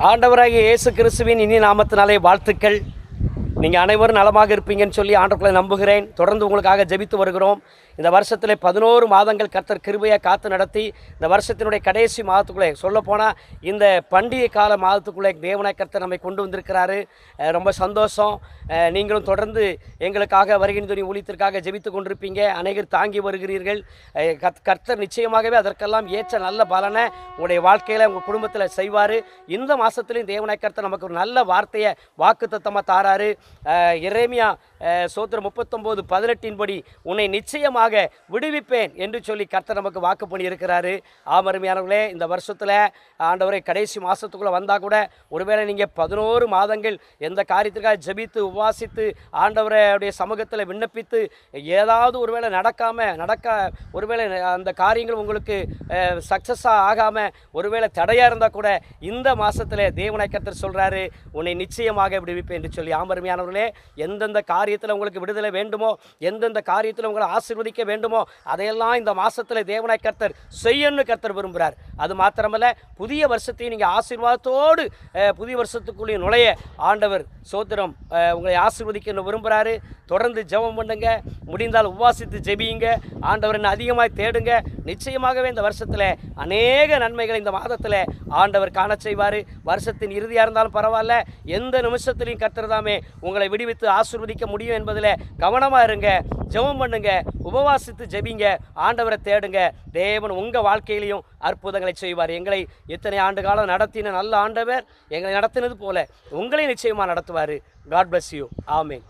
ஆண்டவராகிய இயேசு கிறிஸ்துவின் இனி நாமத்தினாலே வாழ்த்துக்கள். நீங்கள் அனைவரும் நலமாக இருப்பீங்கன்னு சொல்லி ஆண்டவர்களை நம்புகிறேன். தொடர்ந்து உங்களுக்காக ஜெபித்து வருகிறோம். இந்த வருஷத்தில் 11 மாதங்கள் கர்த்தர் கிருபையாக காத்து நடத்தி இந்த வருஷத்தினுடைய கடைசி மாதத்துக்குள்ளே சொல்லப்போனால் இந்த பண்டிகை கால மாதத்துக்குள்ளே தேவனாய் கர்த்தர் நம்மை கொண்டு வந்திருக்கிறாரு. ரொம்ப சந்தோஷம். நீங்களும் தொடர்ந்து எங்களுக்காக வருகின்ற துணி ஊழியத்திற்காக ஜெபித்து கொண்டிருப்பீங்க. அநேகர் தாங்கி வருகிறீர்கள். கர்த்தர் நிச்சயமாகவே அதற்கெல்லாம் ஏற்ற நல்ல பலனை உங்களுடைய வாழ்க்கையில் உங்கள் குடும்பத்தில் செய்வார். இந்த மாதத்துலேயும் தேவனாய் கர்த்தர் நமக்கு ஒரு நல்ல வார்த்தையை வாக்குத்தத்தமாக தாராரு. எரேமியா சோத்திரம் 39:18 படி உன்னை நிச்சயமாக விடுவிப்பேன் என்று சொல்லி கர்த்தர் நமக்கு வாக்கு பண்ணியிருக்கிறாரு. ஆமருமையானவர்களே, இந்த வருஷத்தில் ஆண்டவரை கடைசி மாதத்துக்குள்ளே வந்தால் கூட ஒருவேளை நீங்கள் 11 மாதங்கள் எந்த காரியத்திற்காக ஜெபித்து உபவாசித்து ஆண்டவருடைய சமூகத்தில் விண்ணப்பித்து ஏதாவது ஒருவேளை ஒருவேளை அந்த காரியங்கள் உங்களுக்கு சக்ஸஸாக ஆகாமல் ஒருவேளை தடையாக இருந்தால் கூட இந்த மாதத்தில் தேவனாய் கர்த்தர் சொல்கிறாரு, உன்னை நிச்சயமாக விடுவிப்பேன் என்று சொல்லி. ஆமருமையானவர்களே, எந்தெந்த காரியத்தில் உங்களுக்கு விடுதலை வேண்டுமோ, எந்தெந்த காரியத்தில் உங்களை ஆசீர்வதிக்க வேண்டுமோ அதையெல்லாம் இந்த மாதத்தில் தேவனாய் கர்த்தர் செய்யணும்னு கர்த்தர் விரும்புகிறார். அது மாத்திரமல்ல, புதிய வருஷத்தையும் நீங்கள் ஆசீர்வாதத்தோடு புதிய வருஷத்துக்குள்ளே நுழைய ஆண்டவர் சோத்திரம் உங்களை ஆசீர்வதிக்கணும்னு விரும்புகிறாரு. தொடர்ந்து ஜெபம் பண்ணுங்க, முடிந்தால் உபவாசித்து ஜெபியுங்க, ஆண்டவரை அதிகமாக தேடுங்க. நிச்சயமாகவே இந்த வருஷத்தில் அநேக நன்மைகளை இந்த மாதத்தில் ஆண்டவர் காண செய்வார். வருஷத்தின் இறுதியாக இருந்தாலும் பரவாயில்ல, எந்த நிமிஷத்துலையும் கர்த்தர் தாமே உங்களை விடுவித்து ஆசீர்வதிக்க முடியும் என்பதில் கவனமாக இருங்க. ஜெபம் பண்ணுங்க, உபவாசித்து ஜெபிங்க, ஆண்டவரை தேடுங்க. தேவன் உங்கள் வாழ்க்கையிலையும் அற்புதங்களை செய்வார். எங்களை இத்தனை ஆண்டு காலம் நடத்தின நல்ல ஆண்டவர் எங்களை நடத்தினது போல உங்களையும் நிச்சயமாக நடத்துவார். God bless you. ஆமென்.